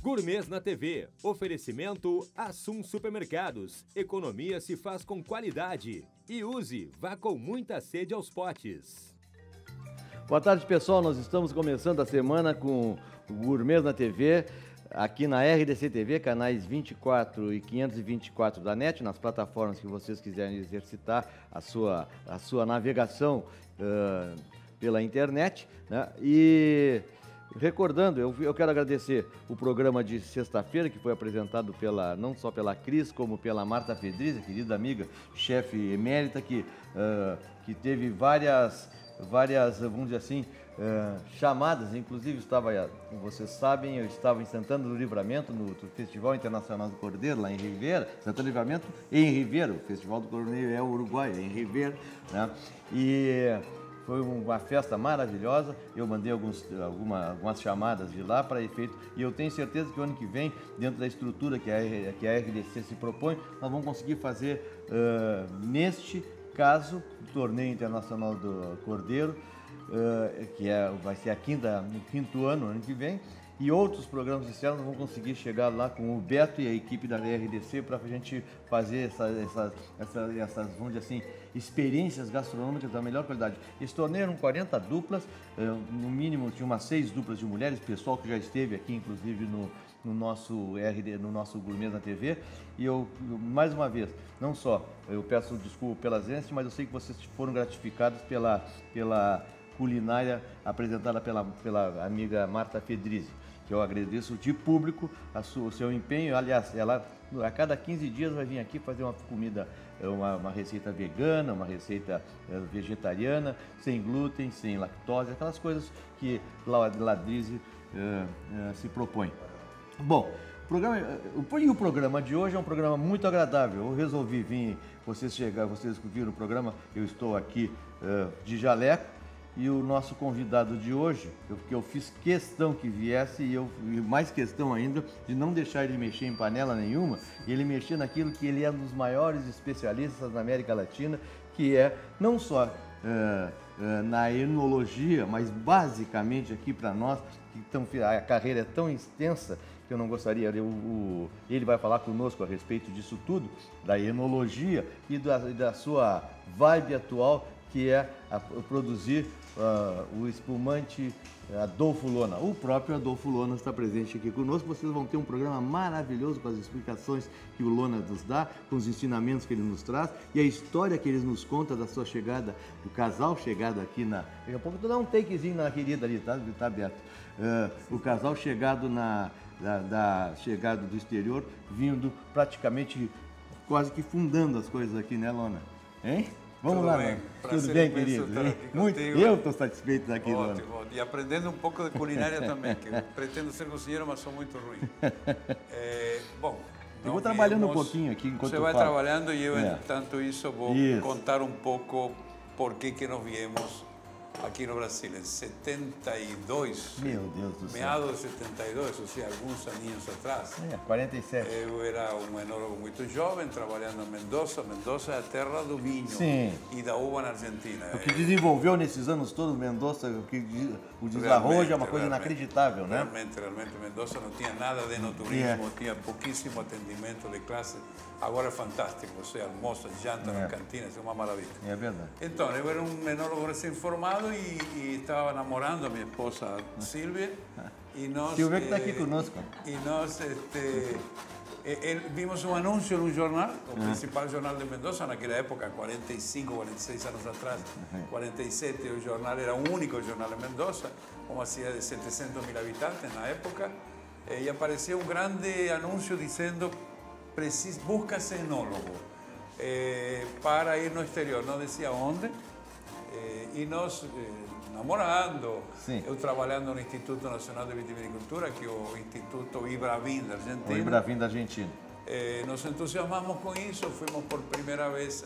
Gourmets na TV. Oferecimento Assum Supermercados. Economia se faz com qualidade. E use, vá com muita sede aos potes. Boa tarde, pessoal. Nós estamos começando a semana com o Gourmets na TV, aqui na RDC TV, canais 24 e 524 da NET, nas plataformas que vocês quiserem exercitar a sua navegação pela internet, né? E recordando, eu quero agradecer o programa de sexta-feira, que foi apresentado não só pela Cris, como pela Marta Fedrizi, querida amiga, chefe emérita, que teve várias, vamos dizer assim, chamadas. Inclusive, como vocês sabem, eu estava em Santana do Livramento, no Festival Internacional do Cordeiro, lá em Rivera, Santana do Livramento em Rivera, o Festival do Cordeiro é o Uruguai, é em Rivera, né? E foi uma festa maravilhosa. Eu mandei algumas chamadas de lá para efeito, e eu tenho certeza que o ano que vem, dentro da estrutura que a RDC se propõe, nós vamos conseguir fazer, neste caso, o Torneio Internacional do Cordeiro, que vai ser no quinto ano que vem, e outros programas externos. Vão conseguir chegar lá com o Beto e a equipe da RDC para a gente fazer essas, vamos dizer assim, experiências gastronômicas da melhor qualidade. Esse torneio eram 40 duplas, no mínimo tinha umas 6 duplas de mulheres, pessoal que já esteve aqui, inclusive, no nosso Gourmet na TV. E eu, mais uma vez, não só eu peço desculpa pelas ausências, mas eu sei que vocês foram gratificados pela culinária apresentada pela amiga Marta Fedrizi, que eu agradeço de público o seu empenho. Aliás, ela a cada 15 dias vai vir aqui fazer uma comida, uma receita vegana, uma receita vegetariana, sem glúten, sem lactose, aquelas coisas que Ladrizi se propõe. Bom, o programa de hoje é um programa muito agradável. Eu resolvi vir, vocês viram o programa, eu estou aqui de jaleco. E o nosso convidado de hoje, que eu fiz questão que viesse, e mais questão ainda de não deixar ele mexer em panela nenhuma, ele mexer naquilo que ele é um dos maiores especialistas na América Latina, que é não só na enologia, mas basicamente aqui para nós, que a carreira é tão extensa que eu não gostaria, ele vai falar conosco a respeito disso tudo, da enologia e da sua vibe atual, que é produzir o espumante Adolfo Lona. O próprio Adolfo Lona está presente aqui conosco. Vocês vão ter um programa maravilhoso com as explicações que o Lona nos dá, com os ensinamentos que ele nos traz e a história que ele nos conta da sua chegada, do casal chegado aqui daqui a pouco tu dá um takezinho na querida ali, tá aberto. O casal chegado chegado do exterior, vindo praticamente quase que fundando as coisas aqui, né, Lona? Hein? Vamos lá, Lona. Tudo bem, querido? Muito. Eu estou satisfeito daqui, Lona. Ótimo. E aprendendo um pouco de culinária também, que eu pretendo ser cozinheiro, mas sou muito ruim. Bom, eu vou trabalhando um pouquinho aqui enquanto você vai trabalhando e eu, enquanto isso, vou contar um pouco por que nós viemos aqui no Brasil, em 72. Meu Deus do céu. Meados de 72, ou seja, alguns aninhos atrás. 47. Eu era um enólogo muito jovem, trabalhando em Mendoza. Mendoza é a terra do vinho e da uva na Argentina. O que desenvolveu nesses anos todos Mendoza, o desarrojo é uma coisa inacreditável, né? Realmente, Mendoza não tinha nada de enoturismo, tinha pouquíssimo atendimento de classe. Agora é fantástico, você almoça, janta nas cantinas, é uma maravilha. É verdade. Então, eu era um enólogo recém-formado e estava namorando a minha esposa Silvia. Silvia que está aqui conosco. E nós vimos um anúncio num jornal, o principal jornal de Mendoza, naquela época, 45, 46 anos atrás, 47, o jornal era o único jornal em Mendoza, uma cidade de 700 mil habitantes na época, e apareceu um grande anúncio dizendo: busca-se enólogo para ir no exterior, não dizia onde, e nós namorando, eu trabalhando no Instituto Nacional de Vitivinicultura, que é o Instituto Ibravin da Argentina. O Ibravin da Argentina. Nos entusiasmamos com isso, fomos por primeira vez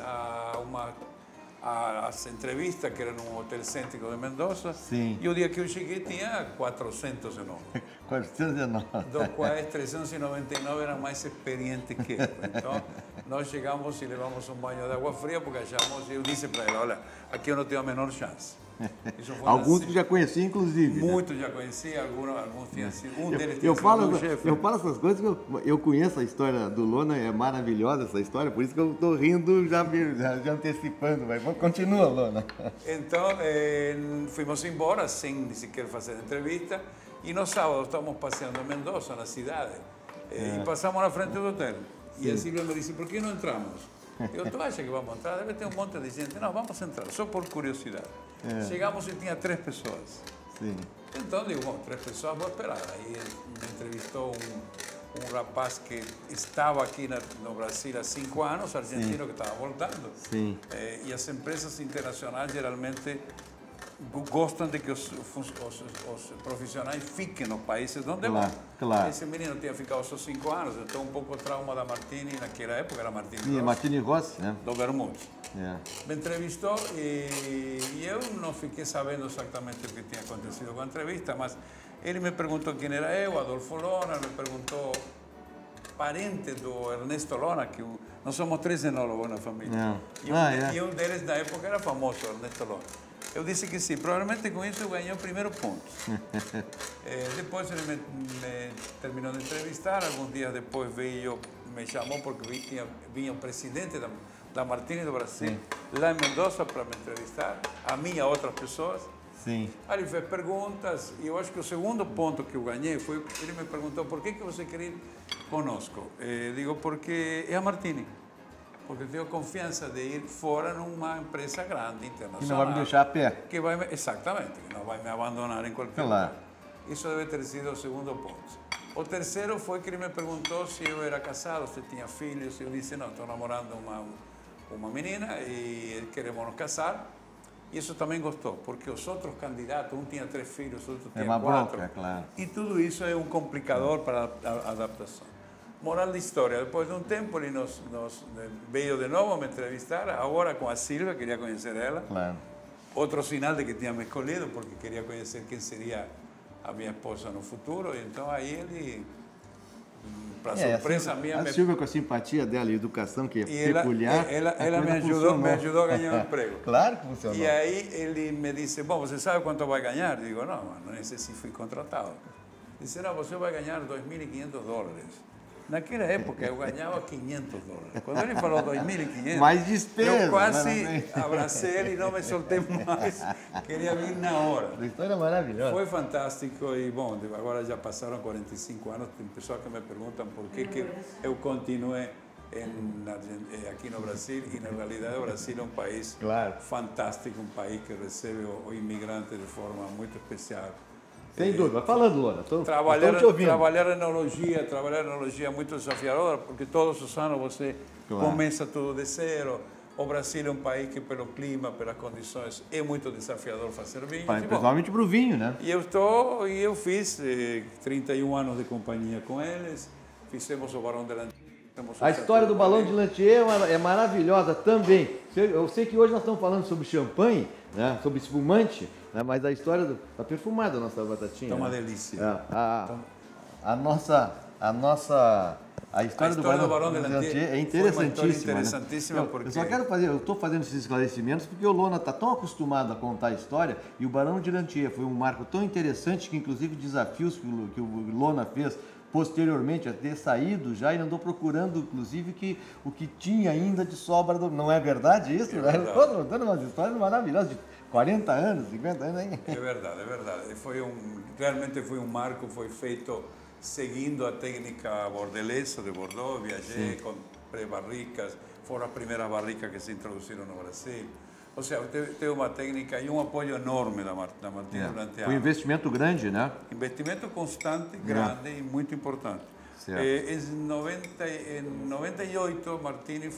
às entrevistas, que era num hotel cêntrico de Mendoza. Sim. E o dia que eu cheguei tinha 400 enólogos. 409. Dos quais 399 eram mais experientes que eu. Então, nós chegamos e levamos um banho de água fria, porque achamos, eu disse para ela: olha, aqui eu não tenho a menor chance. Alguns que já conhecia, inclusive. Muitos já conhecia, alguns tinham sido. Um deles tinha Eu sido falo, um chefe. eu falo essas coisas que eu conheço a história do Lona, é maravilhosa essa história, por isso que eu estou rindo já antecipando. Mas continua, Lona. Então, fuimos embora sem nem sequer fazer entrevista. E no sábado estamos passeando em Mendoza, na cidade. E passamos na frente do hotel. E a Silvia me disse, por que não entramos? Eu, tu acha que vamos entrar? Deve ter um monte de gente. Não, vamos entrar, só por curiosidade. Chegamos e tinha 3 pessoas. Sim. Então, digo, bom, 3 pessoas, vou esperar. Aí me entrevistou um rapaz que estava aqui no Brasil há 5 anos, argentino, que estava voltando. Sim. E as empresas internacionais, geralmente, gostam de que os profissionais fiquem nos países onde vão. Claro. Esse menino tinha ficado só 5 anos, então um pouco o trauma da Martini, naquela época era Martini Sim, Rossi, Martini Rossi, né? do Bermudes. É. Me entrevistou e eu não fiquei sabendo exatamente o que tinha acontecido com a entrevista, mas ele me perguntou quem era eu, Adolfo Lona, me perguntou parente do Ernesto Lona, que nós somos 3 enólogos na família. E um deles na época era famoso, Ernesto Lona. Eu disse que sim, provavelmente com isso eu ganhei o primeiro ponto. Depois ele me terminou de entrevistar, alguns dias depois me chamou porque vinha o presidente da Martini do Brasil, lá em Mendoza para me entrevistar, a mim e a outras pessoas. Sim. Aí ele fez perguntas e eu acho que o segundo ponto que eu ganhei foi, ele me perguntou, por que você quer ir conosco? Digo, porque é a Martini. Porque tenho confiança de ir fora numa empresa grande, internacional. Que não vai me deixar a pé. Exatamente, que não vai me abandonar em qualquer lugar. Isso deve ter sido o segundo ponto. O terceiro foi que ele me perguntou se eu era casado, se tinha filhos. Eu disse, não, estou namorando uma menina e queremos nos casar. E isso também gostou, porque os outros candidatos, um tinha 3 filhos, outro tinha 4. Bronca, claro. E tudo isso é um complicador para a adaptação. Moral da história, depois de um tempo ele nos veio de novo a me entrevistar, agora com a Silvia, queria conhecer ela. Claro. Outro sinal de que tinha me escolhido, porque queria conhecer quem seria a minha esposa no futuro. E então aí ele, para surpresa minha... A Silvia, com a simpatia dela e educação, que é peculiar... Ela me ajudou a ganhar um emprego. Claro que funcionou. E aí ele me disse, bom, você sabe quanto vai ganhar? Digo, não, não sei se fui contratado. Disse, não, você vai ganhar $2.500. Naquela época eu ganhava $500. Quando ele falou 2.500, mais despesa, eu quase abracei ele e não me soltei mais. Queria vir na hora. A história é maravilhosa. Foi fantástico e, bom, agora já passaram 45 anos. Tem pessoas que me perguntam por que eu continuei aqui no Brasil. E, na realidade, o Brasil é um país fantástico, um país que recebe o imigrante de forma muito especial. Sem dúvida. Falando, Lona, trabalhar enologia é muito desafiador, porque todos os anos você começa tudo de zero. O Brasil é um país que, pelo clima, pelas condições, é muito desafiador fazer vinho. Principalmente para o vinho, né? E eu fiz 31 anos de companhia com eles, fizemos o Barão de Lantier. A história do Balão de Lantier é maravilhosa também. Eu sei que hoje nós estamos falando sobre champanhe, né, sobre espumante, né, mas a história está perfumada a nossa batatinha. É uma delícia. A história do Barão de Lantier é interessantíssima. Né? Porque... Eu só quero eu estou fazendo esses esclarecimentos porque o Lona está tão acostumado a contar a história e o Barão de Lantier foi um marco tão interessante que, inclusive, desafios que o Lona fez posteriormente a ter saído já e andou procurando, inclusive, o que tinha ainda de sobra. Não é verdade isso? É verdade. Estou contando umas histórias maravilhosas, de 40 anos, 50 anos. Hein? É verdade. Realmente foi um marco, foi feito seguindo a técnica bordelesa de Bordeaux. Viajei com pré-barricas, foram as primeiras barricas que se introduziram no Brasil. Ou seja, tem uma técnica e um apoio enorme da Martini durante anos. Foi um investimento grande, né? Investimento constante, grande e muito importante. Em 98, Martini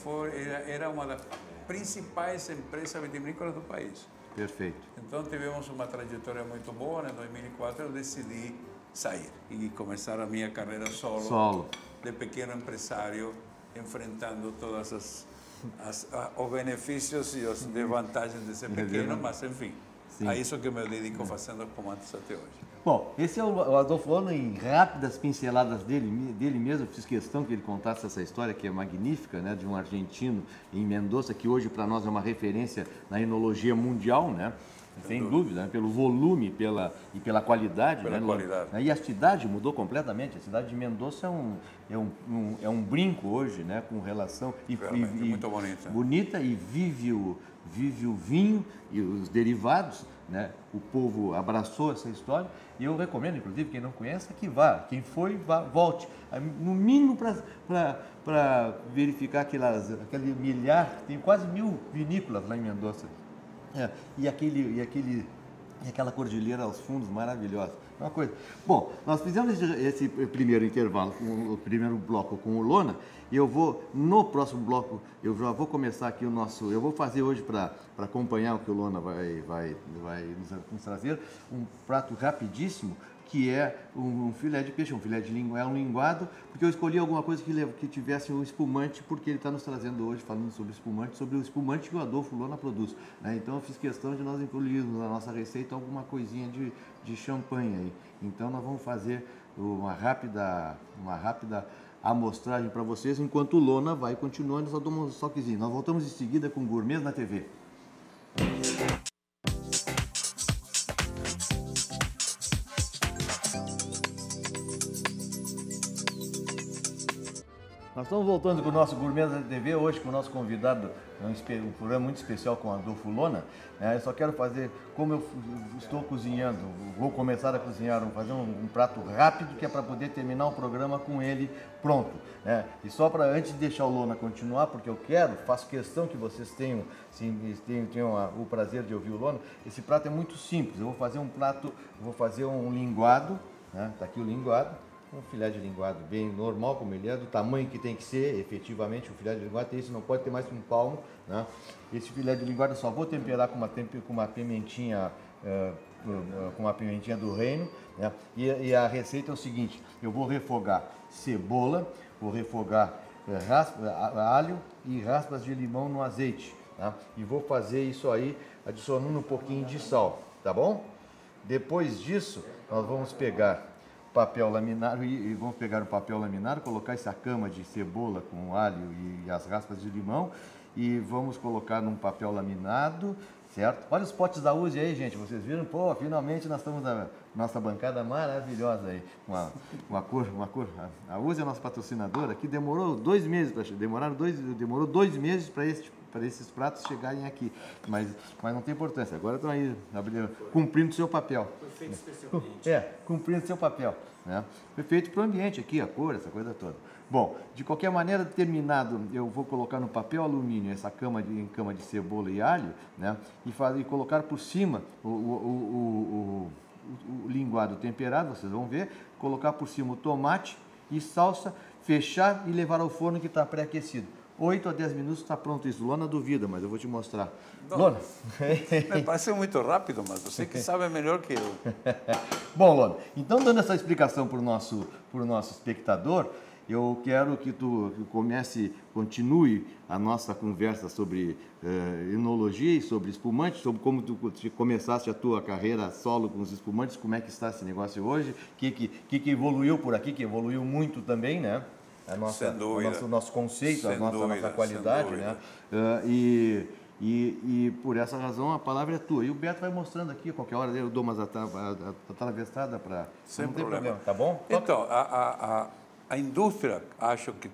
era uma das principais empresas vitivinícolas do país. Perfeito. Então tivemos uma trajetória muito boa. Em 2004 eu decidi sair e começar a minha carreira solo. De pequeno empresário, enfrentando todas os benefícios e as desvantagens de ser pequeno, mas enfim, a isso que me dedico fazendo espumantes até hoje. Bom, esse é o Adolfo Lona, em rápidas pinceladas dele mesmo. Fiz questão que ele contasse essa história que é magnífica, né, de um argentino em Mendoza, que hoje para nós é uma referência na enologia mundial, né? Sem dúvida, né? Pelo volume e pela qualidade. Pela né? qualidade. E a cidade mudou completamente. A cidade de Mendoza é um brinco hoje, né? Com relação... Realmente, muito bonita. Bonita e vive o vinho e os derivados, né? O povo abraçou essa história e eu recomendo, inclusive, quem não conhece, que vá. Quem foi, volte. No mínimo para verificar aquele milhar, tem quase 1000 vinícolas lá em Mendoza. E aquela cordilheira aos fundos maravilhosa. Uma coisa. Bom, nós fizemos esse primeiro intervalo, o primeiro bloco com o Lona, e eu vou, no próximo bloco, eu já vou começar aqui o nosso. Eu vou fazer hoje para acompanhar o que o Lona vai nos trazer, um prato rapidíssimo, que é um filé de peixe, um filé de linguado, um linguado, porque eu escolhi alguma coisa que tivesse um espumante, porque ele está nos trazendo hoje, falando sobre o espumante que o Adolfo Lona produz. Né? Então eu fiz questão de nós incluirmos na nossa receita alguma coisinha de champanhe aí. Então nós vamos fazer uma rápida amostragem para vocês, enquanto o Lona vai continuando, só dou um toquezinho. Nós voltamos em seguida com Gourmet na TV. Nós estamos voltando com o nosso Gourmet da TV, hoje com o nosso convidado, um programa muito especial com o Adolfo Lona. Eu só quero fazer, como eu estou cozinhando, vou começar a cozinhar, vou fazer um prato rápido, que é para poder terminar o programa com ele pronto. E só para, antes de deixar o Lona continuar, porque eu faço questão que vocês tenham o prazer de ouvir o Lona, esse prato é muito simples. Eu vou fazer um linguado, tá aqui o linguado. Um filé de linguado bem normal, como ele é, do tamanho que tem que ser, efetivamente, o filé de linguado não pode ter mais que um palmo. Né? Esse filé de linguado eu só vou temperar com uma pimentinha do reino. Né? E a receita é o seguinte: eu vou refogar cebola, vou refogar alho e raspas de limão no azeite. Tá? E vou fazer isso aí adicionando um pouquinho de sal, tá bom? Depois disso, nós vamos pegar papel laminado e vamos pegar o papel laminado, colocar essa cama de cebola com alho e as raspas de limão e vamos colocar num papel laminado, certo? Olha os potes da Uzi aí, gente, vocês viram? Pô, finalmente nós estamos na nossa bancada maravilhosa aí, uma cor. A Uzi é a nossa patrocinadora, que demorou 2 meses para chegar, demorou 2 meses para esses pratos chegarem aqui, mas não tem importância, agora estão aí cumprindo seu papel. Foi feito especialmente. Cumprindo seu papel. Né? Foi feito para o ambiente aqui, a cor, essa coisa toda. Bom, de qualquer maneira, terminado, eu vou colocar no papel alumínio essa cama de cebola e alho, né? E colocar por cima o linguado temperado, vocês vão ver, colocar por cima o tomate e salsa, fechar e levar ao forno que está pré-aquecido. 8 a 10 minutos está pronto isso. Lona duvida, mas eu vou te mostrar. Lona. Me parece muito rápido, mas você que sabe melhor que eu. Bom, Lona, então dando essa explicação para o nosso espectador, eu quero que tu continue a nossa conversa sobre enologia e sobre espumantes, sobre como tu começaste a tua carreira solo com os espumantes, como é que está esse negócio hoje, que evoluiu por aqui, que evoluiu muito também, né? O nosso conceito, a nossa qualidade, né? E por essa razão a palavra é tua. E o Beto vai mostrando aqui, a qualquer hora eu dou umas atravessadas para... Sem problema. Tá bom? Então, a indústria acho que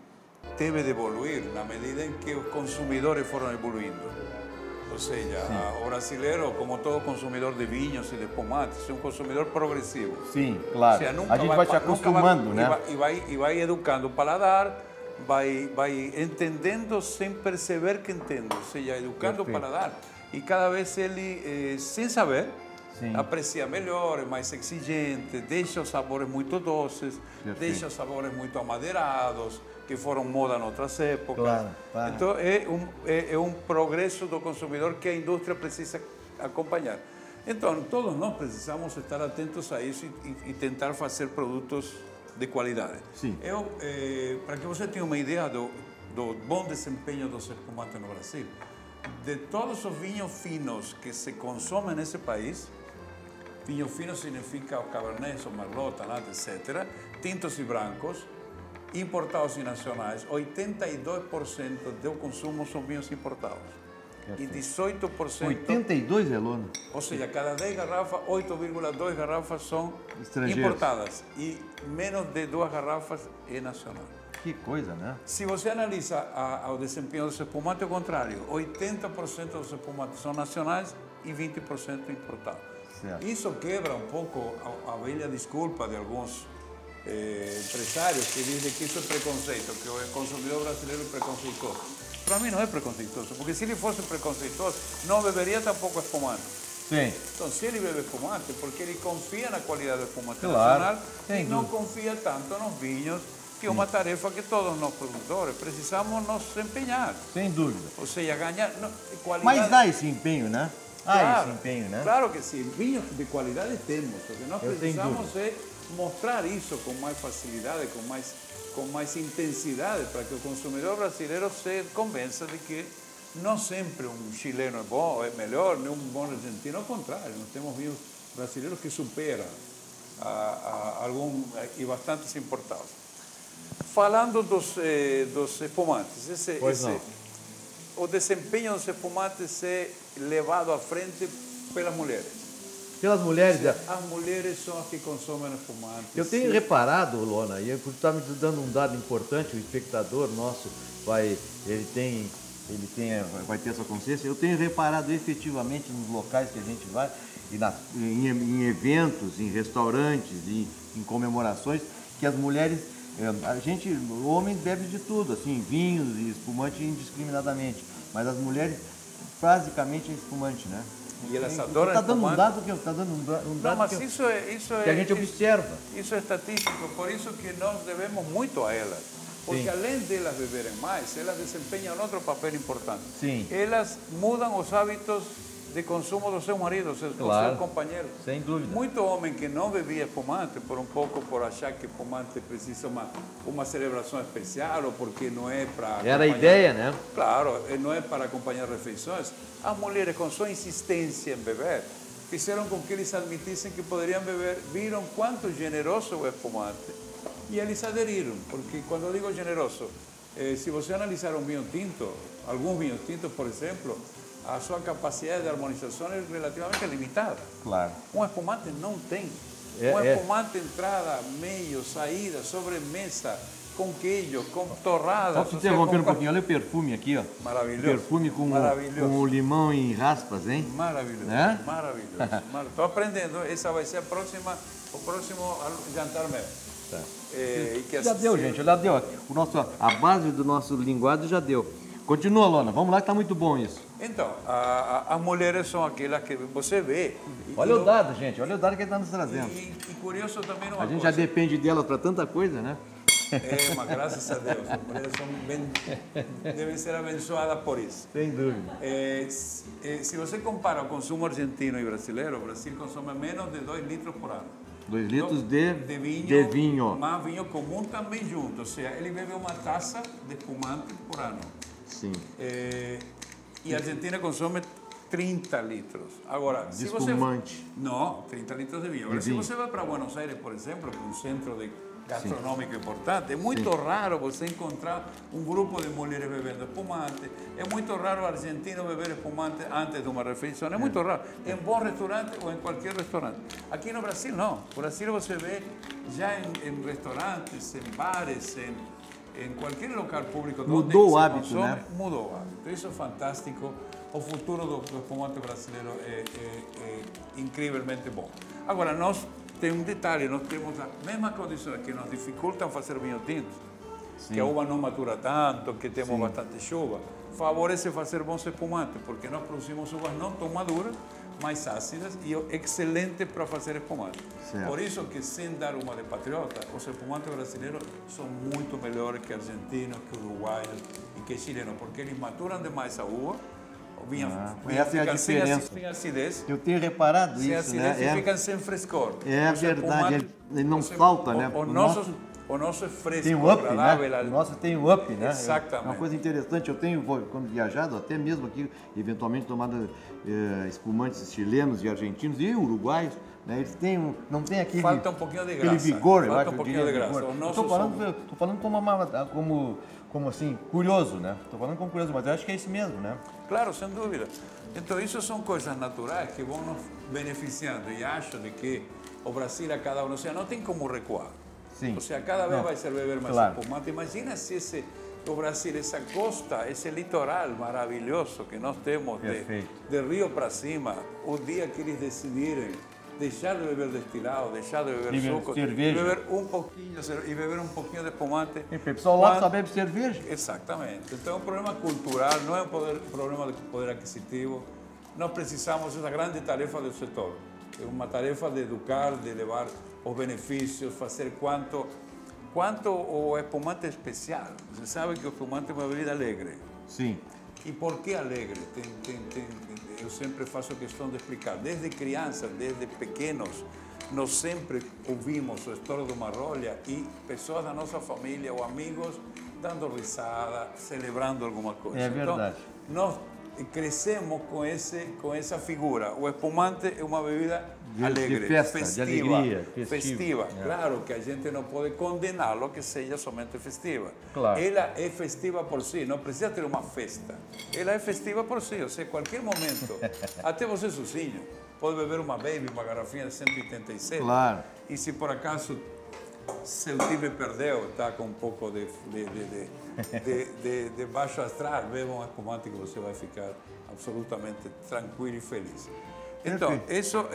deve de evoluir na medida em que os consumidores foram evoluindo. Ou seja, o brasileiro, como todo consumidor de vinhos e de espumantes, é um consumidor progressivo. Sim, claro. Ou seja, a gente vai se acostumando, né? E vai educando o paladar, vai entendendo sem perceber que entende. Ou seja, educando o paladar. E cada vez ele, sem saber, aprecia melhor, é mais exigente, deixa os sabores muito doces, deixa os sabores muito amadeirados, que foram moda em outras épocas. Claro. Então, é um progresso do consumidor que a indústria precisa acompanhar. Então, todos nós precisamos estar atentos a isso e tentar fazer produtos de qualidade. Sim. Para que você tenha uma ideia do bom desempenho dos espumantes no Brasil, de todos os vinhos finos que se consomem nesse país, vinho fino significa o Cabernet, o Merlot, Tannat, etc., tintos e brancos, importados e nacionais, 82% do consumo são vinhos importados. e 18%. 82, Elona? Ou seja, cada 10 garrafas, 8,2 garrafas são Estrangeiras. importadas e menos de 2 garrafas é nacional. Que coisa, né? Se você analisa o desempenho dos espumantes, é o contrário. 80% dos espumantes são nacionais e 20% importados. Certo. Isso quebra um pouco a velha desculpa de alguns empresários que dizem que isso é preconceito, que o consumidor brasileiro é preconceituoso. Para mim não é preconceituoso, porque se ele fosse preconceituoso, não beberia tampouco espumante. Sim. Então, se ele bebe espumante, porque ele confia na qualidade do espumante Claro, nacional sem e não dúvida. confia tanto nos vinhos, que é uma tarefa que todos nós produtores precisamos nos empenhar. Sem dúvida. Ou seja, ganhar qualidade. Mas dá esse empenho, né? Há esse empenho, né? Claro que sim. Vinhos de qualidade temos. O que nós Eu tenho precisamos dúvida. é mostrar isso com mais facilidade, com mais intensidade, para que o consumidor brasileiro se convença de que não sempre um chileno é bom, é melhor, nem um bom argentino. Ao contrário, nós temos vinhos brasileiros que superam alguns e bastantes importados. Falando dos espumantes, Pois não. o desempenho dos espumantes é levado à frente pelas mulheres. Pelas mulheres. As mulheres são as que consomem espumantes. Eu tenho reparado, Lona, e por estar me dando um dado importante, o espectador nosso vai ter essa consciência. Eu tenho reparado efetivamente nos locais que a gente vai, em eventos, em restaurantes, em comemorações, que as mulheres, o homem bebe de tudo, assim, vinhos e espumante indiscriminadamente, mas as mulheres basicamente é espumante, né? E elas adoram Está dando um espumante. dado que está dando um Não, dado mas que isso é a gente observa. Isso é estatístico, por isso que nós devemos muito a elas. Porque Sim. além delas beberem mais, elas desempenham outro papel importante. Sim. Elas mudam os hábitos de consumo dos seus maridos, dos Claro. seus companheiros. Sem dúvida. Muito homem que não bebia espumante, por achar que espumante precisa uma celebração especial, ou porque não é para... Era a ideia, né? Claro, não é para acompanhar refeições. As mulheres, com sua insistência em beber, fizeram com que eles admitissem que poderiam beber, viram quanto generoso é o espumante e eles aderiram, porque quando eu digo generoso, se você analisar um vinho tinto, alguns vinhos tintos, por exemplo, a sua capacidade de harmonização é relativamente limitada. Claro. Um espumante não tem. Espumante entrada, meio, saída, sobremesa, com queijo, com torrada. Só te interromper um pouquinho, olha o perfume aqui, ó. Maravilhoso. Perfume com o limão em raspas, hein? Maravilhoso, É? maravilhoso. Estou aprendendo, essa vai ser o próximo jantar meu. Tá. Já deu, gente, já deu. A base do nosso linguado já deu. Continua, Lona, vamos lá que está muito bom isso. Então, as mulheres são aquelas que você vê. Olha o dado, gente, olha o dado que ele está nos trazendo. E curioso também uma A gente coisa. já depende delas para tanta coisa, né? Mas graças a Deus, as mulheres devem ser abençoadas por isso. Sem dúvida. Se você compara o consumo argentino e brasileiro, o Brasil consome menos de 2 litros por ano. 2 litros de vinho. Mas vinho comum também junto, ou seja, ele bebe uma taça de espumante por ano. Sim. E a Argentina consome 30 litros. Agora, De espumante. Não, 30 litros de vinho. Agora, se você vai para Buenos Aires, por exemplo, que é um centro gastronômico importante, é muito raro você encontrar um grupo de mulheres bebendo espumante. É muito raro o argentino beber espumante antes de uma refeição. É muito raro. Em bom restaurante ou em qualquer restaurante. Aqui no Brasil, não. No Brasil você vê já em restaurantes, em bares, em qualquer local público. Mudou o hábito, né? Mudou o hábito. Isso é fantástico. O futuro do espumante brasileiro é incrivelmente bom. Agora, nós temos um detalhe, nós temos as mesmas condições que nos dificultam fazer vinho tinto, que a uva não matura tanto, que temos bastante chuva, favorece fazer bons espumantes, porque nós produzimos uvas não tão maduras, mais ácidas e excelentes para fazer espumante. Certo. Por isso que, sem dar uma de patriota, os espumantes brasileiros são muito melhores que argentinos, que uruguaios e que chilenos, porque eles maturam demais a uva, essa é a diferença. Sem acidez. Eu tenho reparado Sem isso, acidez né? e ficam sem frescor. É verdade, ele não falta, né? O nosso é fresco, Tem o up, agradável. né? O nosso tem o up, né? Exatamente. É uma coisa interessante, eu tenho, quando viajado, até mesmo aqui, eventualmente tomado espumantes chilenos e argentinos e uruguaios, né? Eles têm não tem aquele... Falta um pouquinho de graça. Aquele vigor, eu Falta acho. um pouquinho de graça. Estou falando como assim, curioso, né? Estou falando como curioso, mas eu acho que é isso mesmo, né? Claro, sem dúvida. Então, isso são coisas naturais que vão nos beneficiando. E acho de que o Brasil, a cada um, ou seja, não tem como recuar. Sim. Ou seja, cada vez vai ser beber mais claro. espumante. Imagina se o Brasil, essa costa, esse litoral maravilhoso que nós temos de Rio para cima, o dia que eles decidirem deixar de beber destilado, deixar de beber suco, cerveja. e beber um pouquinho de espumante. E o pessoal lá só bebe cerveja. Exatamente. Então é um problema cultural, não é um problema de poder aquisitivo. Nós precisamos dessa grande tarefa do setor. É uma tarefa de educar, de levar os benefícios, fazer quanto o espumante é especial. Você sabe que o espumante é uma bebida alegre. Sim. E por que alegre? Eu sempre faço questão de explicar. Desde crianças, desde pequenos, nós sempre ouvimos o estouro de uma rolha e pessoas da nossa família ou amigos dando risada, celebrando alguma coisa. É verdade. Então, nós crescemos com essa figura. O espumante é uma bebida alegre, de festa, festiva. de alegria, festiva. É. Claro que a gente não pode condená-lo que seja somente festiva. Claro. Ela é festiva por si, não precisa ter uma festa. Ela é festiva por si, ou seja, em qualquer momento, até você sozinho, pode beber uma baby, uma garrafinha de 187. Claro. E se por acaso seu time perdeu, está com um pouco de baixo astral, beba um espumante que você vai ficar absolutamente tranquilo e feliz. Então, isso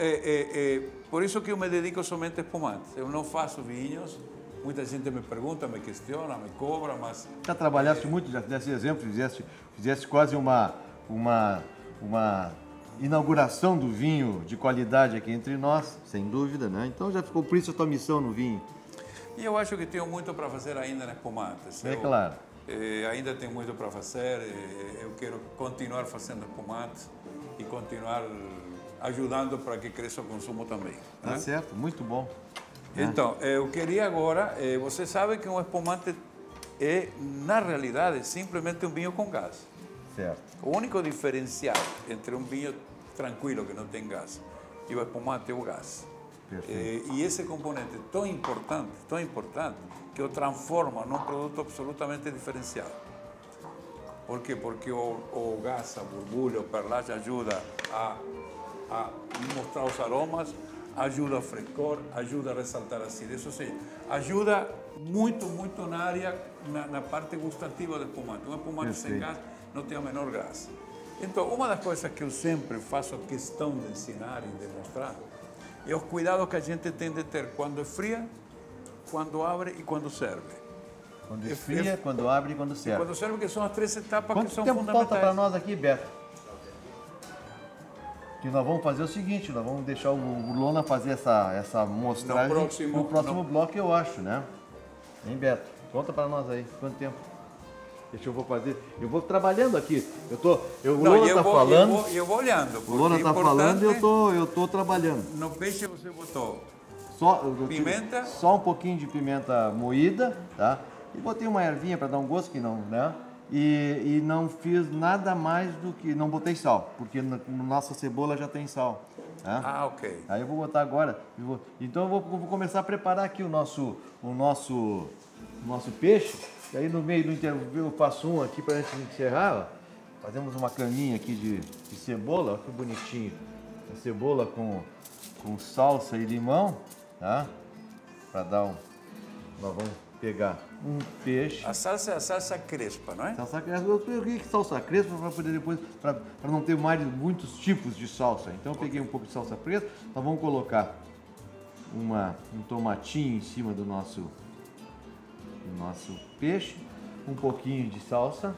por isso que eu me dedico somente a espumantes. Eu não faço vinhos. Muita gente me pergunta, me questiona, me cobra, mas... Já trabalhaste muito, já desse exemplo, fizeste quase uma inauguração do vinho de qualidade aqui entre nós, sem dúvida, né? Então já ficou por isso a tua missão no vinho. E eu acho que tenho muito para fazer ainda na espumantes. Claro. Ainda tenho muito para fazer. Eu quero continuar fazendo espumantes e continuar ajudando para que cresça o consumo também. Tá, né? Certo, muito bom. Então, eu queria agora, você sabe que um espumante é, na realidade, simplesmente um vinho com gás. Certo. O único diferencial entre um vinho tranquilo, que não tem gás, e o espumante é o gás. E esse componente é tão importante, que o transforma num produto absolutamente diferenciado. Por quê? Porque o gás, a borbulha, o perlage ajuda a mostrar os aromas, ajuda a frescor, ajuda a ressaltar a acidez, ou seja, ajuda muito na área, na parte gustativa do espumante. Um espumante sem gás não tem a menor graça. Então, uma das coisas que eu sempre faço questão de ensinar e de mostrar é os cuidados que a gente tem de ter quando esfria, quando abre e quando serve. Quando esfria, quando abre e quando serve. Quando serve, que são as três etapas que são Quanto tempo fundamentais. falta para nós aqui, Beto? Que nós vamos fazer o seguinte, nós vamos deixar o Lona fazer essa mostragem no próximo bloco, eu acho, né? Hein, Beto? Conta para nós aí, quanto tempo? Deixa eu vou fazer. Eu vou trabalhando aqui. O Lona está falando. Eu vou olhando. O Lona está falando e eu tô trabalhando. No peixe você botou pimenta? Só um pouquinho de pimenta moída, tá? E botei uma ervinha para dar um gosto que não, né? E não fiz nada mais do que... Não botei sal, porque na nossa cebola já tem sal. Né? Ah, ok. Aí eu vou botar agora. Então eu vou começar a preparar aqui o nosso peixe. E aí no meio do intervalo eu faço um aqui para a gente encerrar. Ó. Fazemos uma caninha aqui de cebola. Olha que bonitinho. A cebola com salsa e limão. Tá? Para dar um... Nós vamos pegar um peixe. A salsa é a salsa crespa, não é? Salsa crespa. Eu peguei salsa crespa para poder depois, para não ter mais muitos tipos de salsa. Então eu peguei um pouco de salsa crespa. Nós vamos colocar um tomatinho em cima do nosso peixe, um pouquinho de salsa,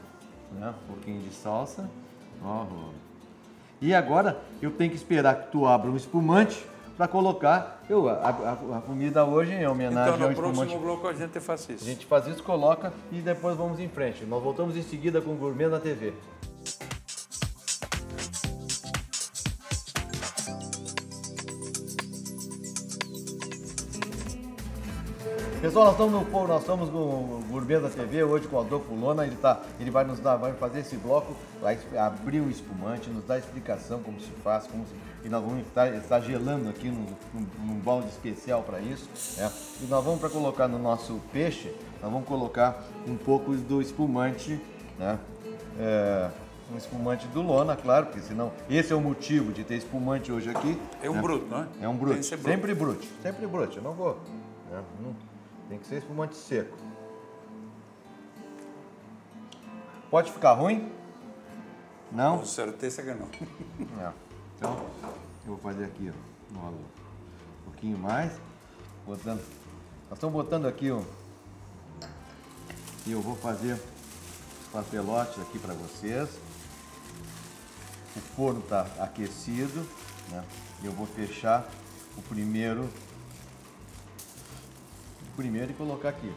né? Um pouquinho de salsa. E agora eu tenho que esperar que tu abra um espumante para colocar. A comida hoje é homenagem ao espumante. Então no próximo bloco a gente faz isso. A gente faz isso, coloca e depois vamos em frente. Nós voltamos em seguida com o Gourmet na TV. Pessoal, nós estamos com o Gourmet da TV, hoje com o Adolfo Lona, ele vai fazer esse bloco, vai abrir o espumante, nos dar explicação como se faz, e nós vamos estar gelando aqui num balde especial para isso, né? E nós vamos, para colocar no nosso peixe, nós vamos colocar um pouco do espumante, né? Um espumante do Lona, claro, porque senão esse é o motivo de ter espumante hoje aqui. É um bruto, não é? É um bruto, sempre bruto, sempre bruto, eu não vou, né? Tem que ser espumante seco. Pode ficar ruim? Não? Com certeza que não. Então, eu vou fazer aqui, ó, um pouquinho mais, nós estamos botando aqui, ó, e eu vou fazer os papelotes aqui para vocês. O forno está aquecido, né? E eu vou fechar o primeiro e colocar aqui.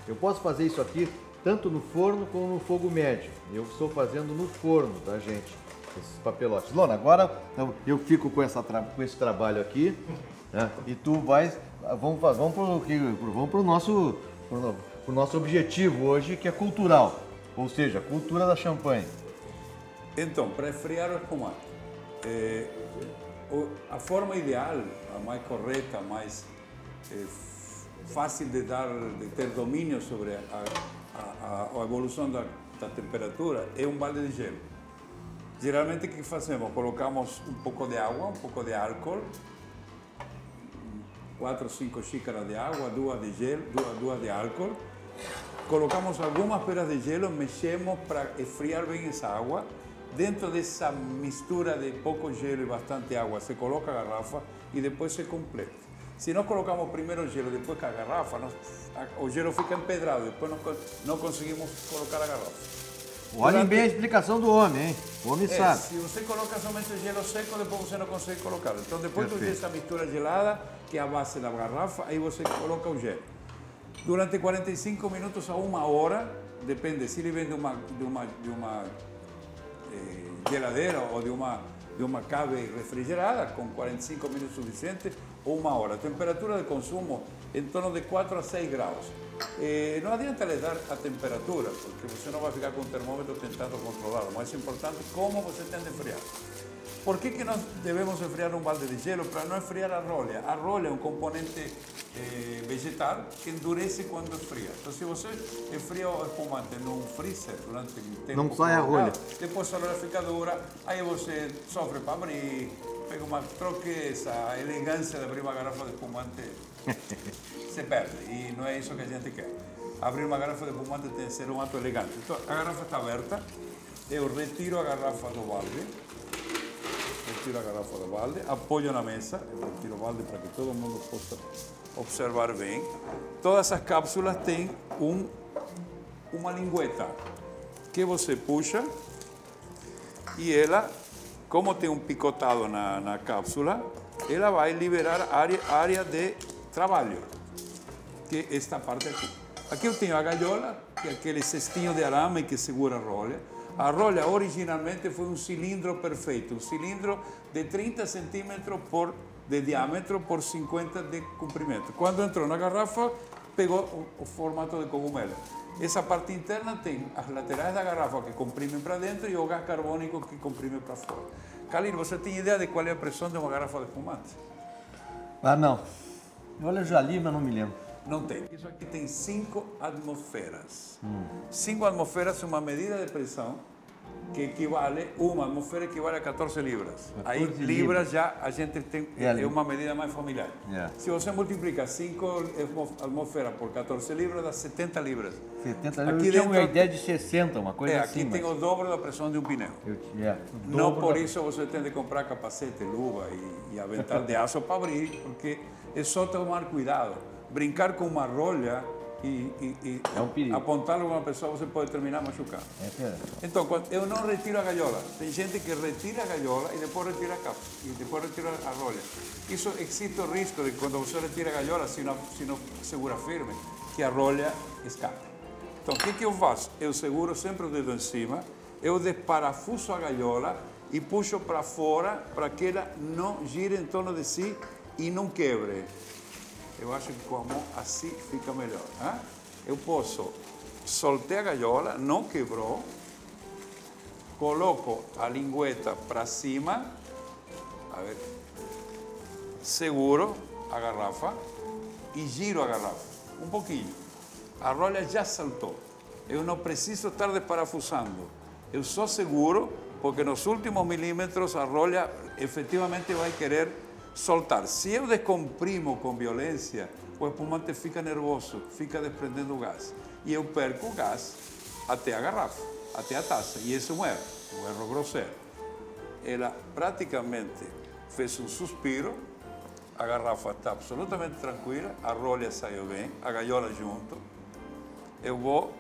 Eu posso fazer isso aqui tanto no forno como no fogo médio. Eu estou fazendo no forno, tá, gente? Esses papelotes. Lona, agora eu fico com esse trabalho aqui, né? E tu vamos para o nosso objetivo hoje, que é cultural, ou seja, cultura da champanhe. Então, para esfriar o espumante, a forma ideal, a mais correta, a mais fácil de ter domínio sobre a evolução da temperatura é um balde de gelo. Geralmente o que fazemos? Colocamos um pouco de água, um pouco de álcool, 4 ou 5 xícaras de água, 2 de gelo, 2 de álcool. Colocamos algumas pedras de gelo, mexemos para esfriar bem essa água. Dentro dessa mistura de pouco gelo e bastante água, se coloca a garrafa e depois se completa. Se nós colocamos primeiro o gelo, depois com a garrafa, o gelo fica empedrado, depois não conseguimos colocar a garrafa. Olhem bem a explicação do homem, hein? O homem sabe. Se você coloca somente o gelo seco, depois você não consegue colocar. Então, depois de essa mistura gelada, que é a base da garrafa, aí você coloca o gelo. Durante 45 minutos a 1 hora, depende se ele vem de uma geladeira ou de uma cave refrigerada, com 45 minutos suficiente, ou 1 hora. A temperatura de consumo em torno de 4 a 6 graus. Não adianta lhe dar a temperatura, porque você não vai ficar com o termômetro tentando controlar. O mais importante é como você tem de esfriar. Por que nós devemos esfriar um balde de gelo? Para não esfriar a rolha. A rolha é um componente vegetal que endurece quando esfria. Então, se você esfria o espumante num freezer durante um tempo, não sai a rolha. Depois a rolha fica dura, aí você sofre para abrir, pega uma troqueza, a elegância de abrir uma garrafa de espumante se perde. E não é isso que a gente quer. Abrir uma garrafa de espumante tem que ser um ato elegante. Então, a garrafa está aberta, eu retiro a garrafa do balde. Retiro a garrafa do balde, apoio na mesa, eu retiro o balde para que todo mundo possa observar bem. Todas as cápsulas têm uma lingueta que você puxa e ela, como tem um picotado na cápsula, ela vai liberar área de trabalho, que é esta parte aqui. Aqui eu tenho a gaiola, que é aquele cestinho de arame que segura a rolha. A rolha originalmente foi um cilindro perfeito, um cilindro de 30 centímetros de diâmetro por 50 de comprimento. Quando entrou na garrafa, pegou o formato de cogumelo. Essa parte interna tem as laterais da garrafa que comprimem para dentro e o gás carbônico que comprime para fora. Khalil, você tem ideia de qual é a pressão de uma garrafa de espumante? Não. Olha, eu já li, mas não me lembro. Não tem. Isso aqui tem 5 atmosferas. 5 atmosferas é uma medida de pressão que equivale, uma atmosfera equivale a 14 libras. 14 Aí libras já a gente tem, é uma medida mais familiar. Se você multiplica 5 atmosferas por 14 libras, dá 70 libras. 70 libras, eu tinha uma ideia de 60, uma coisa assim. Aqui tem o dobro da pressão de um pneu. Não por isso você tem de comprar capacete, luva e avental de aço para abrir, porque é só tomar cuidado. Brincar com uma rolha e apontar alguma pessoa, você pode terminar machucado. Então, eu não retiro a gaiola. Tem gente que retira a gaiola e depois retira a cápsula, e depois retira a rolha. Isso existe o risco de que quando você retira a gaiola, se não segura firme, que a rolha escape. Então, o que eu faço? Eu seguro sempre o dedo em cima, eu desparafuso a gaiola e puxo para fora para que ela não gire em torno de si e não quebre. eu acho que com a mão assim fica melhor. Hein? Eu posso, soltei a gaiola, não quebrou, coloco a lingueta para cima, a ver, seguro a garrafa e giro a garrafa, um pouquinho. A rolha já saltou. Eu não preciso estar desparafusando. Eu só seguro, porque nos últimos milímetros a rolha efetivamente vai querer soltar. Se eu descomprimo com violência, o espumante fica nervoso, fica desprendendo gás. E eu perco o gás até a garrafa, até a taça. E esse é um erro grosseiro. Ela praticamente fez um suspiro, a garrafa está absolutamente tranquila, a rolha saiu bem, a gaiola junto. Eu vou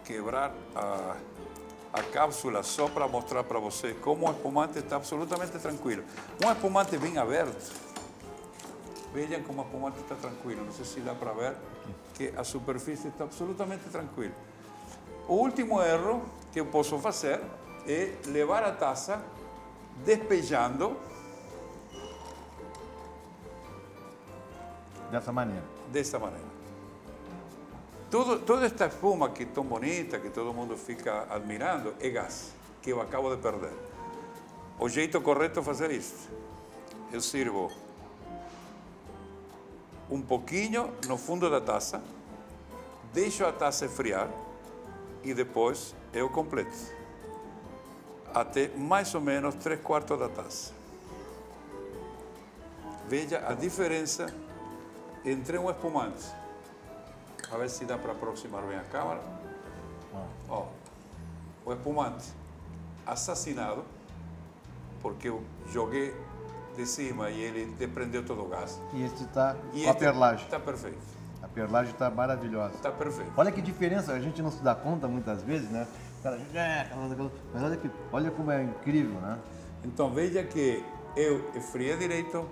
quebrar a cápsula só para mostrar para você como o espumante está absolutamente tranquilo. Um espumante bem aberto, vejam como o espumante está tranquilo. Não sei se dá para ver que a superfície está absolutamente tranquila. O último erro que eu posso fazer é levar a taça despejando Dessa maneira. dessa maneira. Toda esta espuma que é tão bonita, que todo mundo fica admirando, é gás, que eu acabo de perder. O jeito correto é fazer isto. Eu sirvo um pouquinho no fundo da taça, deixo a taça esfriar e depois eu completo. Até mais ou menos 3/4 da taça. Veja a diferença entre um espumante. A ver se dá para aproximar bem a câmera. Ó, o espumante assassinado, porque eu joguei de cima e ele desprendeu todo o gás. E este está E com a perlagem. está perfeito. A perlagem está maravilhosa. Está perfeito. Olha que diferença, a gente não se dá conta muitas vezes, né? Cara, mas olha como é incrível, né? Então veja que eu esfriei direito,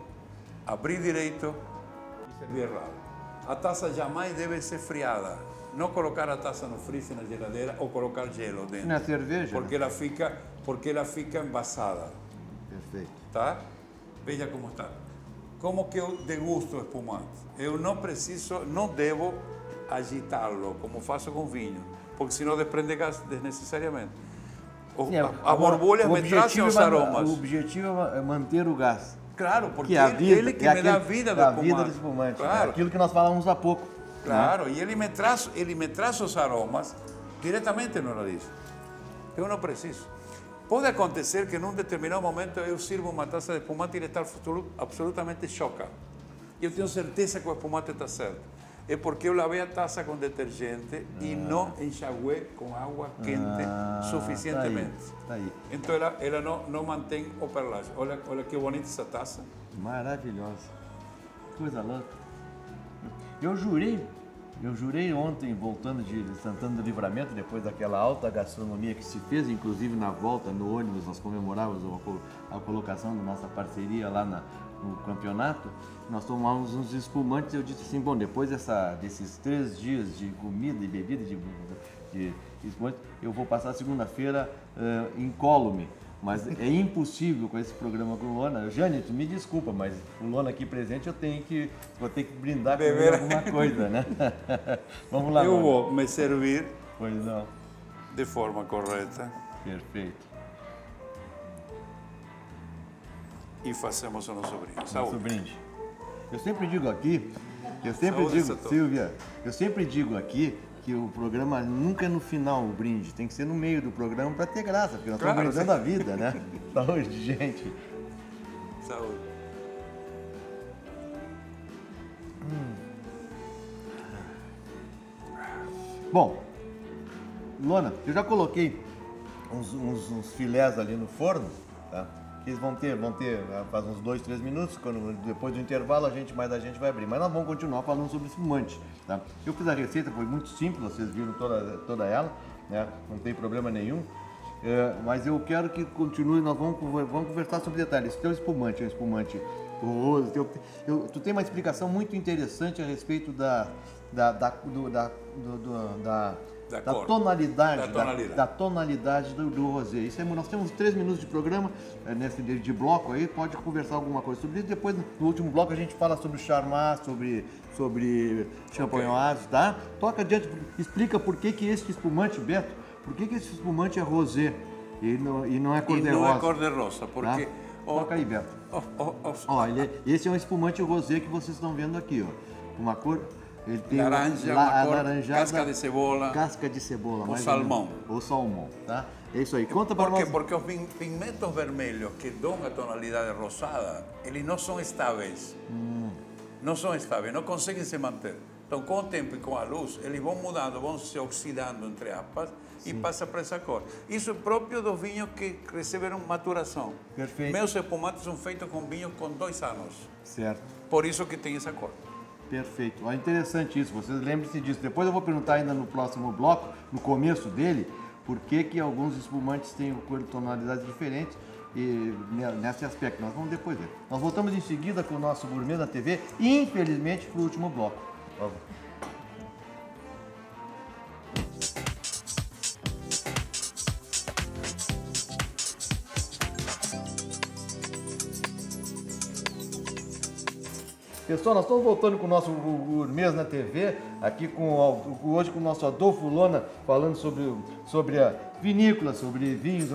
abri direito e servi errado. A taça jamais deve ser friada. Não colocar a taça no freezer, na geladeira, ou colocar gelo dentro. Na cerveja? Porque ela fica envasada. Perfeito. Tá? Veja como está. Como que eu degusto o espumante? Eu não preciso, não devo agitá-lo, como faço com vinho, porque senão desprende gás desnecessariamente. As borbulhas me trazem os aromas. O objetivo é manter o gás. Claro, porque ele que me dá a vida do espumante. Vida do espumante. Claro. É aquilo que nós falamos há pouco. Claro, né? E ele me traz os aromas diretamente no nariz. Eu não preciso. Pode acontecer que num determinado momento eu sirvo uma taça de espumante e ele está absolutamente chocado. E eu tenho certeza que o espumante está certo. É porque eu lavei a taça com detergente e não enxaguei com água quente suficientemente. Tá aí. Então ela não mantém o perlagem. Olha que bonita essa taça. Maravilhosa. Coisa louca. Eu jurei ontem, voltando de Santana do Livramento, depois daquela alta gastronomia que se fez, inclusive na volta no ônibus, nós comemorávamos a colocação da nossa parceria lá no campeonato, nós tomávamos uns espumantes. Eu disse assim, bom, depois desses 3 dias de comida e bebida, de espumantes, eu vou passar a segunda-feira incólume. Mas é impossível com esse programa com o Lona. Jânio, me desculpa, mas o Lona aqui presente vou ter que brindar com ele alguma coisa, né? Vamos lá, Eu Lona. vou me servir Pois não. de forma correta Perfeito. e fazemos o nosso brinde. Nosso Saúde. brinde. Eu sempre digo aqui, Saúde, Sator. Silvia, eu sempre digo aqui que o programa nunca é no final o brinde, tem que ser no meio do programa para ter graça, porque nós estamos brindando a vida, né? Saúde, gente. Saúde. Bom, Lona, eu já coloquei uns filés ali no forno, tá? Que eles vão ter faz uns 2, 3 minutos, depois do intervalo a gente vai abrir. Mas nós vamos continuar falando sobre espumante, tá? Eu fiz a receita, foi muito simples, vocês viram toda ela, né? Não tem problema nenhum. Mas eu quero que continue, nós vamos conversar sobre detalhes. Esse teu espumante é um espumante horroroso. Tu tem uma explicação muito interessante a respeito da tonalidade do rosé. Isso nós temos 3 minutos de programa nesse de bloco aí, pode conversar alguma coisa sobre isso. Depois, no último bloco, a gente fala sobre o Charmat, sobre Champenoise, tá? Toca adiante, explica por que esse espumante, Beto, por que esse espumante é rosé e não é cor-de-rosa. Não é cor-de-rosa, porque... Tá? Toca aí, Beto. Esse é um espumante rosé que vocês estão vendo aqui, ó. Uma cor... Ele tem laranja, casca de cebola. Casca de cebola. Ou salmão. Ou salmão, tá? É isso aí. Conta para nós. Porque os pigmentos vermelhos que dão a tonalidade rosada, eles não são estáveis. Não são estáveis, não conseguem se manter. Então, com o tempo e com a luz, eles vão mudando, vão se oxidando, entre aspas, e passa para essa cor. Isso é próprio dos vinhos que receberam maturação. Perfeito. Meus espumantes são feitos com vinhos com 2 anos. Certo. Por isso que tem essa cor. Perfeito. Olha, interessante isso, vocês lembrem-se disso. Depois eu vou perguntar ainda no próximo bloco, no começo dele, por que alguns espumantes têm tonalidades diferentes e nesse aspecto. Nós vamos depois ver. Nós voltamos em seguida com o nosso Gourmet na TV, infelizmente, para o último bloco. Vamos. Pessoal, nós estamos voltando com o nosso Gourmet na TV, aqui hoje com o nosso Adolfo Lona, falando sobre a vinícola, sobre vinhos.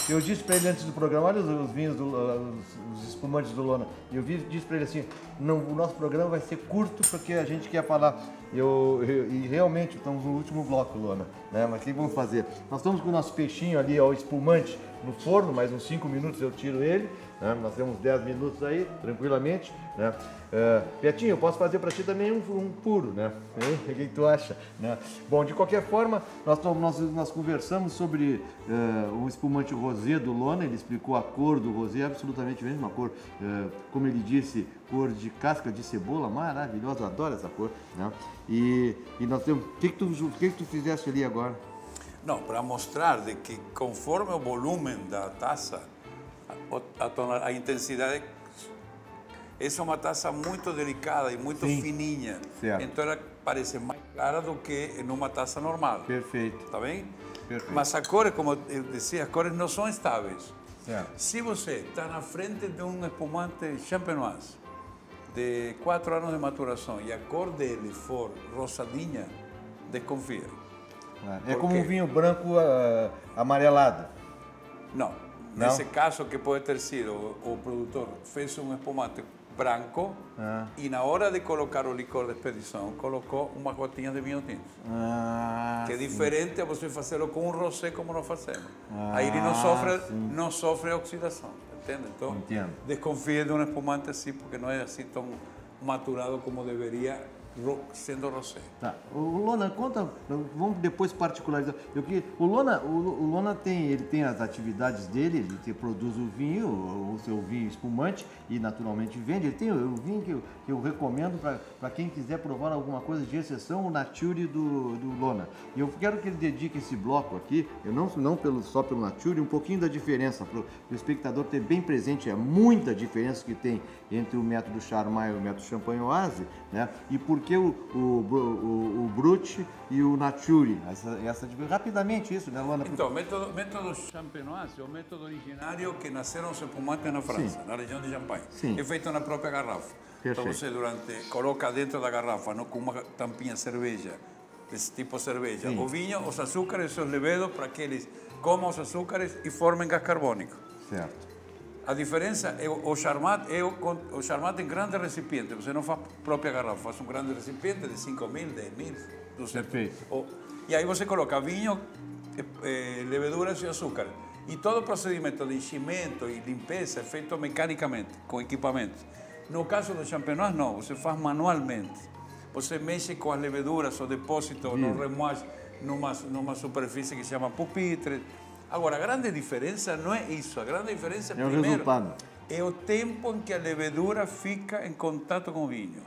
Eu disse para ele antes do programa, olha os vinhos, os espumantes do Lona. Eu disse para ele assim, o nosso programa vai ser curto porque a gente quer falar. E realmente estamos no último bloco, Lona, né? Mas o que vamos fazer? Nós estamos com o nosso peixinho ali, ó, o espumante no forno, mais uns 5 minutos eu tiro ele. Nós temos 10 minutos aí, tranquilamente, né? Betinho, eu posso fazer para ti também um puro, né? O que tu acha? Né? Bom, de qualquer forma, nós conversamos sobre o espumante rosé do Lona. Ele explicou a cor do rosé, absolutamente mesmo, uma cor, como ele disse, cor de casca de cebola, maravilhosa, eu adoro essa cor, né? E nós temos... O que tu fizeste ali agora? Não, para mostrar de que conforme o volume da taça, a intensidade, essa é uma taça muito delicada e muito fininha. Certo. Então ela parece mais clara do que em uma taça normal. Perfeito. Tá bem? Perfeito. Mas as cores, como eu dizia, as cores não são estáveis. Certo. Se você está na frente de um espumante Champenoise de 4 anos de maturação e a cor dele for rosadinha, desconfia. É como um vinho branco amarelado. Não. Nesse caso, que pode ter sido, o produtor fez um espumante branco e na hora de colocar o licor de expedição, colocou uma gotinha de vinho tinto. Que é diferente a você fazê-lo com um rosé como nós fazemos. Aí ele não sofre oxidação, entende? Então, desconfie de um espumante assim, porque não é assim tão maturado como deveria, sendo rosé. Tá. O Lona, conta, vamos depois particularizar. O Lona tem as atividades dele, ele produz o vinho, o seu vinho espumante e naturalmente vende. Ele tem o vinho que eu recomendo para quem quiser provar alguma coisa de exceção, o Nature do Lona. E eu quero que ele dedique esse bloco aqui, só pelo Nature, um pouquinho da diferença, para o espectador ter bem presente muita diferença que tem entre o método Charmat e o método Champenoise, né? E por que o Brut e o Nature? Rapidamente isso, né, Luana? Então, o método Champenoise é o método originário que nasceram os espumantes na França, na região de Champagne. Sim. É feito na própria garrafa. Perfeito. Então você coloca dentro da garrafa, não, com uma tampinha cerveja, desse tipo de cerveja, o vinho, os açúcares e os levedos para que eles comam os açúcares e formem gás carbônico. Certo. A diferença é o Charmat em grande recipiente. Você não faz própria garrafa, faz um grande recipiente de 5.000, 10.000, 200. Perfeito. E aí você coloca vinho, leveduras e açúcar. E todo o procedimento de enchimento e limpeza é feito mecanicamente, com equipamentos. No caso do Champenoise, não. Você faz manualmente. Você mexe com as leveduras, o depósito, no remoage, numa superfície que se chama pupitre. Agora, a grande diferença não é isso. A grande diferença, primeiro, é o tempo em que a levedura fica em contato com o vinho.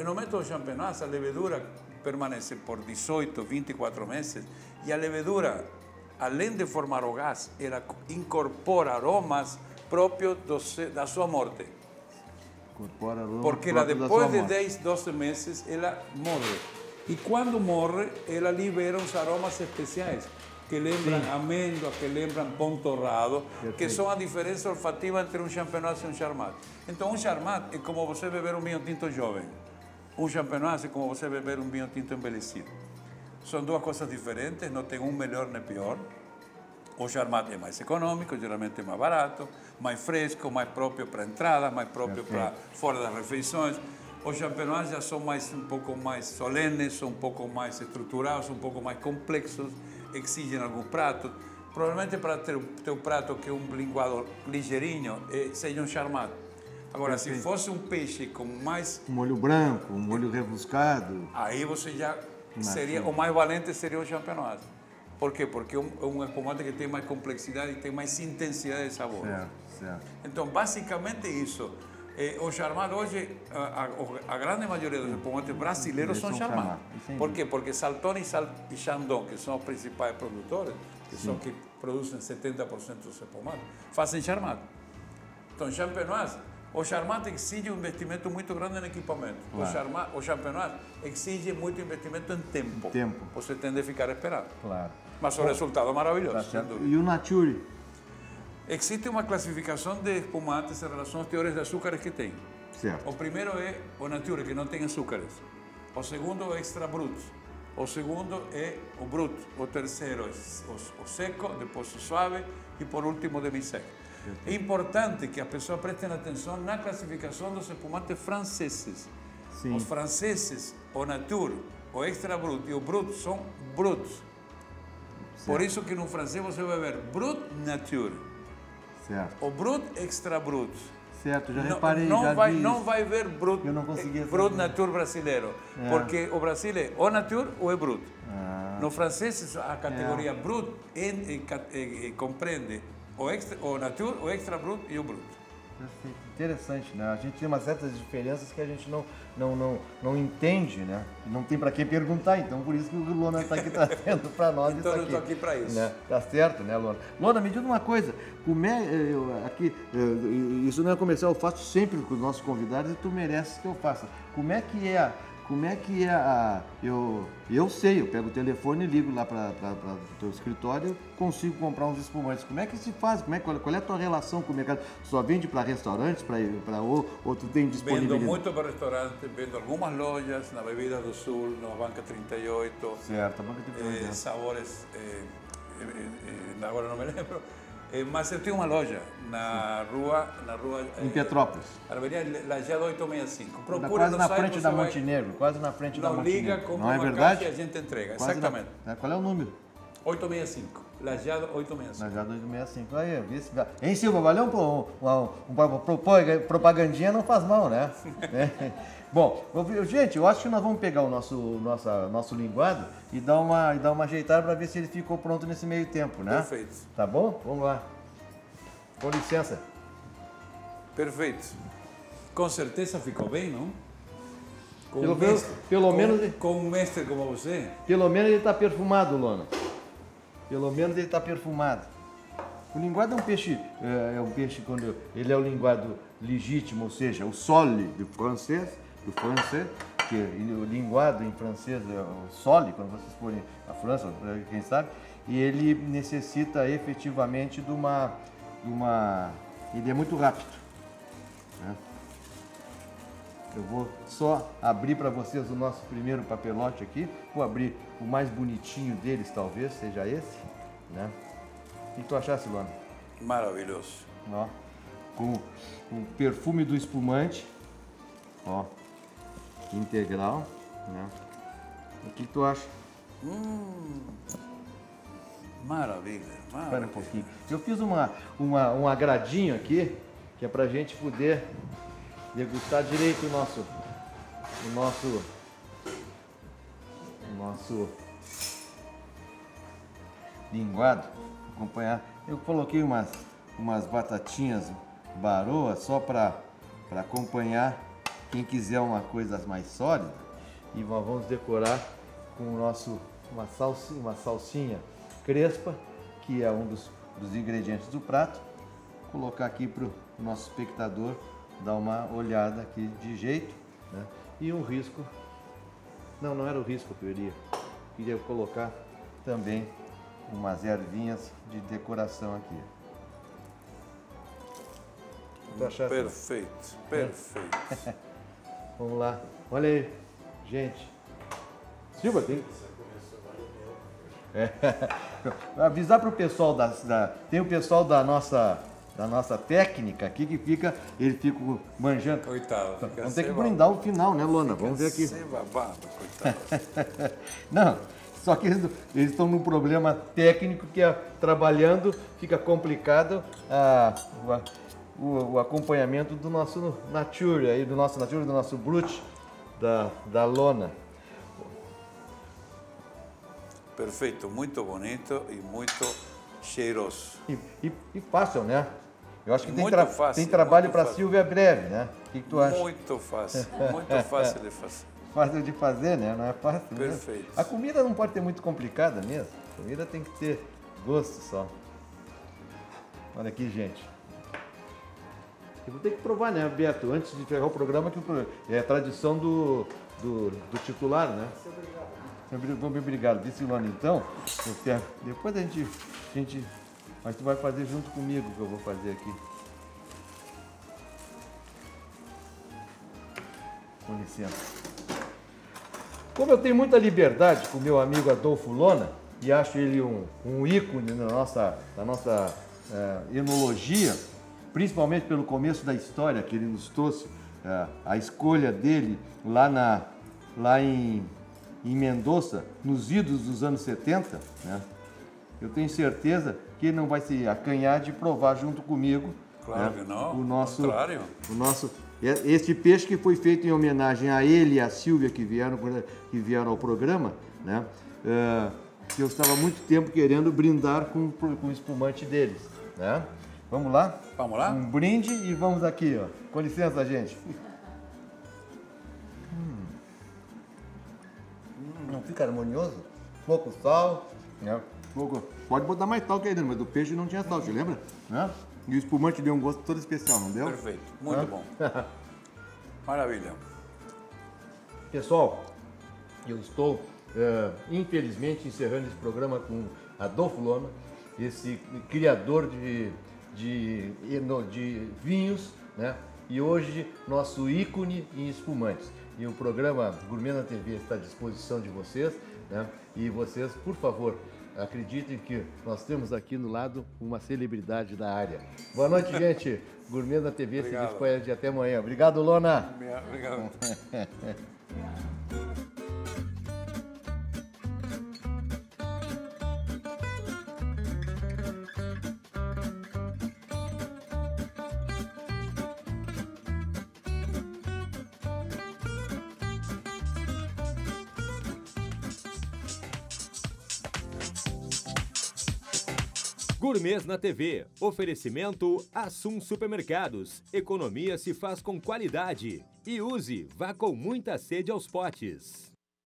No método Champenoise, a levedura permanece por 18, 24 meses e a levedura, além de formar o gás, ela incorpora aromas próprios da sua morte. Porque ela, depois de 10, 12 meses, ela morre. E quando morre, ela libera uns aromas especiais, que lembram amêndoa, que lembram pão torrado, que são a diferença olfativa entre um champenoise e um charmat. Então, um charmat é como você beber um vinho tinto jovem. Um champenoise é como você beber um vinho tinto envelhecido. São duas coisas diferentes, não tem um melhor nem pior. O charmat é mais econômico, geralmente é mais barato, mais fresco, mais próprio para entrada, mais próprio para fora das refeições. Os champenoise já são um pouco mais solenes, são um pouco mais estruturados, um pouco mais complexos, exigem alguns pratos. Provavelmente para ter um prato que é um linguado ligeirinho, seja um charmat. Agora, se fosse um peixe com mais... Um molho branco, um molho rebuscado. Aí você já seria... O mais valente seria o champenoise. Por quê? Porque é um espumante que tem mais complexidade e tem mais intensidade de sabor. Certo. Então, basicamente isso. O charmat hoje, a grande maioria dos espumantes brasileiros são charmat. Por quê? Porque Salton e Chandon, que são os principais produtores, que são que produzem 70% dos espumantes, fazem charmat. Então, champenoise, o charmat exige um investimento muito grande em equipamento. Claro. O champenoise exige muito investimento em tempo. Você tem de ficar esperando. Claro. Mas o resultado é maravilhoso. E o Nature? Existe uma classificação de espumantes em relação aos teores de açúcares que tem. Certo. O primeiro é o Nature, que não tem açúcares. O segundo é o Extra Brut. O segundo é o Brut. O terceiro é o Seco, depois o Suave e por último o Demi-Sec. É importante que as pessoas prestem atenção na classificação dos espumantes franceses. Sim. Os franceses, o Nature, o Extra Brut e o Brut são brutos. Por isso que no francês você vai ver Brut Nature. Certo. O Brut Extra Brut. Certo, já reparei, não vai ver Brut, Brut Nature brasileiro. Porque o Brasil é ou Nature ou é Brut. No francês, a categoria Brut compreende o Nature, o Extra Brut e o Brut. Perfeito. Interessante, né? A gente tem umas certas diferenças que a gente não entende, né? Não tem para quem perguntar, então por isso que o Lona está aqui trazendo para nós então isso aqui. eu estou aqui para isso. Né? Tá certo, né, Lona? Lona, me diga uma coisa, isso não é comercial, eu faço sempre com os nossos convidados e tu mereces que eu faça. Como é que é eu sei, eu pego o telefone e ligo lá para o teu escritório, eu consigo comprar uns espumantes. Como é que se faz? Qual é a tua relação com o mercado? Só vende para restaurantes, ou tu tem disponibilidade? Vendo muito para restaurantes, vendo algumas lojas, na Bebida do Sul, na Banca 38. Certo, a Banca 38. Sabores, agora não me lembro. Mas eu tenho uma loja na rua em Petrópolis. Avenida Lajeado 865. Procura quase na frente da Montenegro, quase na frente da Montenegro. Não liga, compra uma caixa e a gente entrega. Quase exatamente. Qual é o número? 865. Lajeado 865. Lajeado 865. Aí, hein, Silva, valeu propagandinha não faz mal, né? Bom, gente, eu acho que nós vamos pegar o nosso linguado e dar uma ajeitada para ver se ele ficou pronto nesse meio tempo, né? Perfeito. Tá bom? Vamos lá. Com licença. Perfeito. Com certeza ficou bem, não? Pelo menos com um mestre como você? Pelo menos ele está perfumado, Lona. Pelo menos ele está perfumado. O linguado é um peixe quando ele é o linguado legítimo, ou seja, o sole do francês, que o linguado em francês é o sole, quando vocês forem à França, quem sabe, e ele necessita efetivamente de uma ele é muito rápido, né? Eu vou só abrir para vocês o nosso primeiro papelote aqui. Vou abrir o mais bonitinho deles, talvez seja esse, né? O que tu achasse, Luana? Maravilhoso. Ó, com o perfume do espumante, ó, integral, né? O que tu acha? Maravilha, maravilha. Espera um pouquinho. Eu fiz um agradinho aqui, que é pra gente poder degustar direito o nosso linguado, acompanhar. Eu coloquei umas batatinhas baroa só para acompanhar quem quiser uma coisa mais sólida, e vamos decorar com uma salsinha crespa, que é um dos ingredientes do prato. Vou colocar aqui para o nosso espectador dar uma olhada aqui de jeito, né? E um risco Não, não era o risco que eu queria. Queria colocar também umas ervinhas de decoração aqui. Perfeito, perfeito. Vamos lá. Olha aí, gente. Silva, tem... Avisar para o pessoal tem o pessoal da nossa técnica aqui que ele fica manjando. Coitado. Vamos ter que brindar o final, né, Lona? Vamos ver aqui. Babado, coitado. Não, só que eles estão num problema técnico que trabalhando fica complicado o acompanhamento do nosso Nature, aí, do nosso Brut, da Lona. Perfeito, muito bonito e muito cheiroso. E fácil, né? Eu acho que tem Fácil, trabalho muito para fácil. Silvia breve, né? O que tu acha? Muito fácil de fazer. Fácil de fazer, né? Não é fácil. Perfeito. Mesmo. A comida não pode ter muito complicada mesmo. A comida tem que ter gosto só. Olha aqui, gente. Eu vou ter que provar, né, Beto? Antes de encerrar o programa, que é a tradição do titular, né? Muito obrigado. Disse Lona, então, depois a gente... Mas tu vai fazer junto comigo que eu vou fazer aqui. Com licença. Como eu tenho muita liberdade com o meu amigo Adolfo Lona, e acho ele um ícone da nossa enologia, principalmente pelo começo da história que ele nos trouxe, a escolha dele lá em Mendoza, nos idos dos anos 70, né? Eu tenho certeza que ele não vai se acanhar de provar junto comigo. Claro, né? que não, O nosso, contrário. este peixe que foi feito em homenagem a ele e a Silvia que vieram ao programa, né? Que eu estava há muito tempo querendo brindar com o espumante deles, né? Vamos lá? Vamos lá? Um brinde e vamos aqui, ó. Com licença, gente. Não fica harmonioso? Pouco sal, né? Pode botar mais sal que aí dentro, mas do peixe não tinha sal, você lembra? Né? E o espumante deu um gosto todo especial, não deu? Perfeito, muito bom. Maravilha. Pessoal, eu estou, infelizmente, encerrando esse programa com Adolfo Lona, esse criador de vinhos, né? E hoje, nosso ícone em espumantes. E o programa Gourmet na TV está à disposição de vocês, né? E vocês, por favor, acreditem que nós temos aqui no lado uma celebridade da área. Boa noite, gente. Gourmet na TV Obrigado. se despede até amanhã. Obrigado, Lona. Obrigado. Gourmets na TV. Oferecimento Assum Supermercados. Economia se faz com qualidade. E use, vá com muita sede aos potes.